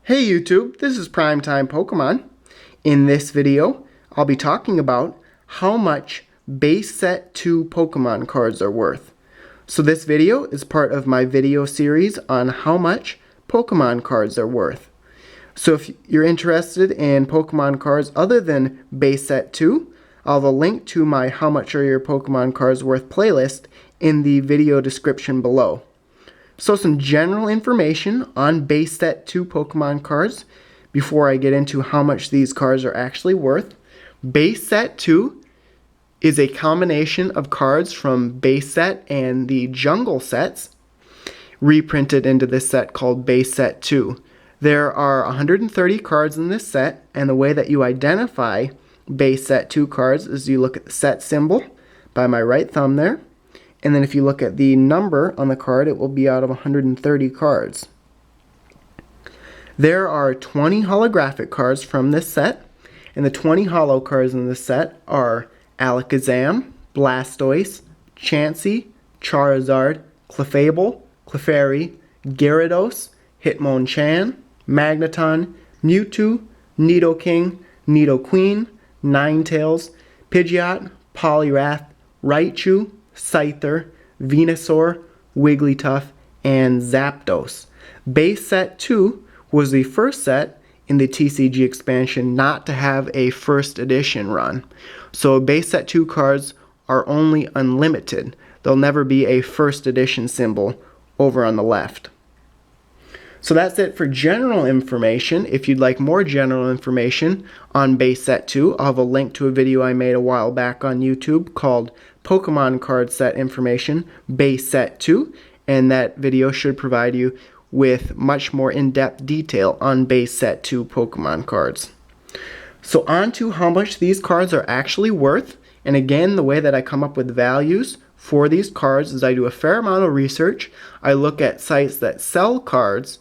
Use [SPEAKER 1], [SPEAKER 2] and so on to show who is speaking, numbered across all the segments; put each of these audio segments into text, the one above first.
[SPEAKER 1] Hey YouTube, this is PrimetimePokemon. In this video, I'll be talking about how much Base Set 2 Pokemon cards are worth. So this video is part of my video series on how much Pokemon cards are worth. So if you're interested in Pokemon cards other than Base Set 2, I'll have a link to my How Much Are Your Pokemon Cards Worth playlist in the video description below. So some general information on Base Set 2 Pokemon cards before I get into how much these cards are actually worth. Base Set 2 is a combination of cards from Base Set and the Jungle sets, reprinted into this set called Base Set 2. There are 130 cards in this set, and the way that you identify Base Set 2 cards is you look at the set symbol by my right thumb there. And then if you look at the number on the card, it will be out of 130 cards. There are 20 holographic cards from this set, and the 20 holo cards in this set are Alakazam, Blastoise, Chansey, Charizard, Clefable, Clefairy, Gyarados, Hitmonchan, Magneton, Mewtwo, Nidoking, Nidoqueen, Ninetales, Pidgeot, Poliwrath, Raichu, Scyther, Venusaur, Wigglytuff, and Zapdos. Base Set 2 was the first set in the TCG expansion not to have a first edition run. So Base Set 2 cards are only unlimited. There'll never be a first edition symbol over on the left. So that's it for general information. If you'd like more general information on Base Set 2, I'll have a link to a video I made a while back on YouTube called Pokemon Card Set Information Base Set 2, and that video should provide you with much more in-depth detail on Base Set 2 Pokemon cards. So on to how much these cards are actually worth, and again, the way that I come up with values for these cards is I do a fair amount of research. I look at sites that sell cards,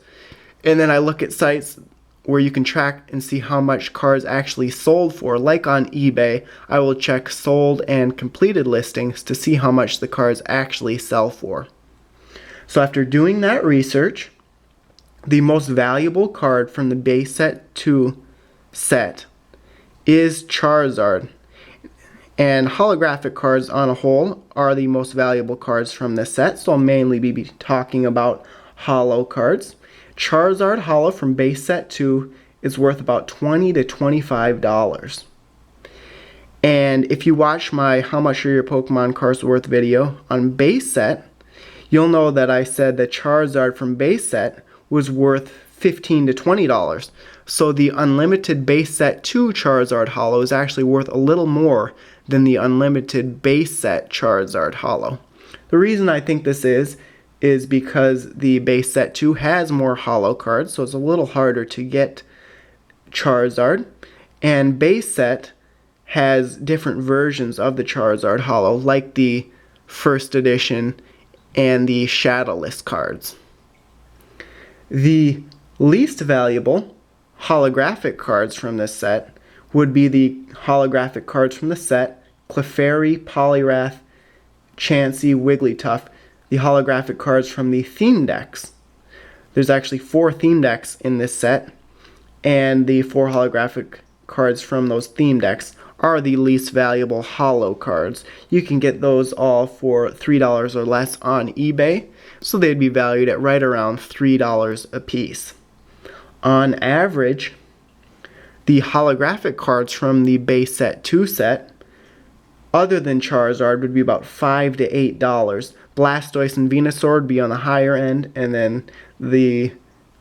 [SPEAKER 1] and then I look at sites where you can track and see how much cards actually sold for. Like on eBay, I will check sold and completed listings to see how much the cards actually sell for. So after doing that research, the most valuable card from the Base Set 2 set is Charizard. And holographic cards on a whole are the most valuable cards from this set, so I'll mainly be talking about holo cards. Charizard Holo from Base Set 2 is worth about $20 to $25. And if you watch my How Much Are Your Pokemon Cards Worth video on Base Set, you'll know that I said that Charizard from Base Set was worth $15 to $20. So the unlimited Base Set 2 Charizard Holo is actually worth a little more than the unlimited Base Set Charizard Holo. The reason I think this is because the Base Set 2 has more holo cards, so it's a little harder to get Charizard. And Base Set has different versions of the Charizard holo, like the first edition and the shadowless cards. The least valuable holographic cards from this set would be the holographic cards from the set Clefairy, Poliwrath, Chansey, Wigglytuff, the holographic cards from the theme decks. There's actually 4 theme decks in this set, and the 4 holographic cards from those theme decks are the least valuable holo cards. You can get those all for $3 or less on eBay, so they'd be valued at right around $3 a piece. On average, the holographic cards from the Base Set 2 set, other than Charizard, would be about $5 to $8. Blastoise and Venusaur would be on the higher end, and then the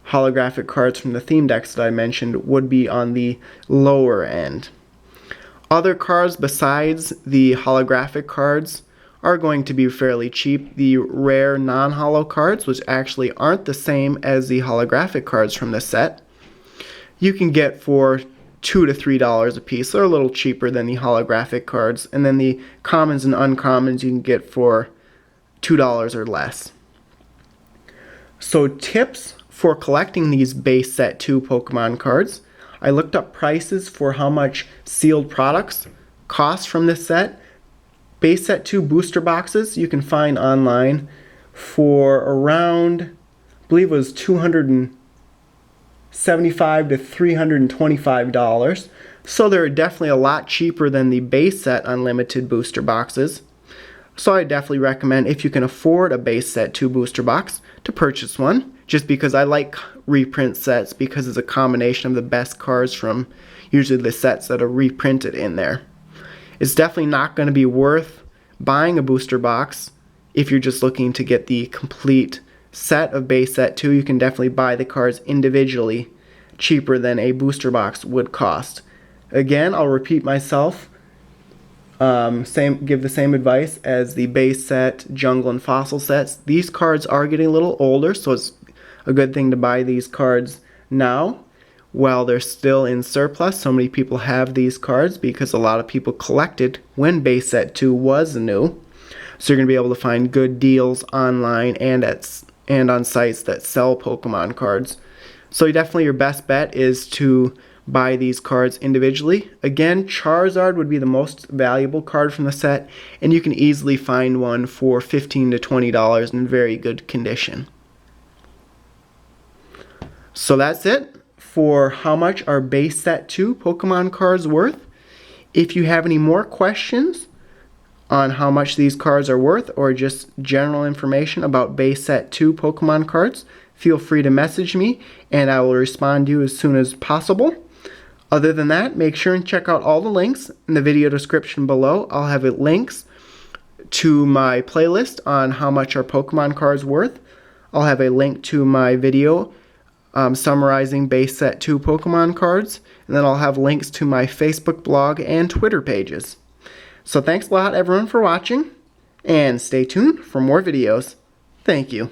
[SPEAKER 1] holographic cards from the theme decks that I mentioned would be on the lower end. Other cards besides the holographic cards are going to be fairly cheap. The rare non-holo cards, which actually aren't the same as the holographic cards from the set, you can get for $2 to $3 a piece. They're a little cheaper than the holographic cards. And then the commons and uncommons you can get for $2 or less. So tips for collecting these Base Set 2 Pokemon cards. I looked up prices for how much sealed products cost from this set. Base Set 2 booster boxes you can find online for around, I believe it was $200 $75 to $325. So they're definitely a lot cheaper than the base set unlimited booster boxes. So I definitely recommend, if you can afford a base set 2 booster box, to purchase one. Just because I like reprint sets, because it's a combination of the best cards from usually the sets that are reprinted in there. It's definitely not going to be worth buying a booster box if you're just looking to get the complete set of base set 2. You can definitely buy the cards individually, cheaper than a booster box would cost. Again, I'll repeat myself. Give the same advice as the base set, jungle, and fossil sets. These cards are getting a little older, so it's a good thing to buy these cards now while they're still in surplus. So many people have these cards because a lot of people collected when base set 2 was new. So you're going to be able to find good deals online and on sites that sell Pokemon cards. So definitely your best bet is to buy these cards individually. Again, Charizard would be the most valuable card from the set, and you can easily find one for $15 to $20 in very good condition. So that's it for how much are base set 2 Pokemon cards worth. If you have any more questions on how much these cards are worth, or just general information about base set 2 Pokemon cards, feel free to message me and I will respond to you as soon as possible. Other than that, make sure and check out all the links in the video description below. I'll have links to my playlist on how much are Pokemon cards worth. I'll have a link to my video summarizing base set 2 Pokemon cards, and then I'll have links to my Facebook blog and Twitter pages. So thanks a lot everyone for watching, and stay tuned for more videos. Thank you.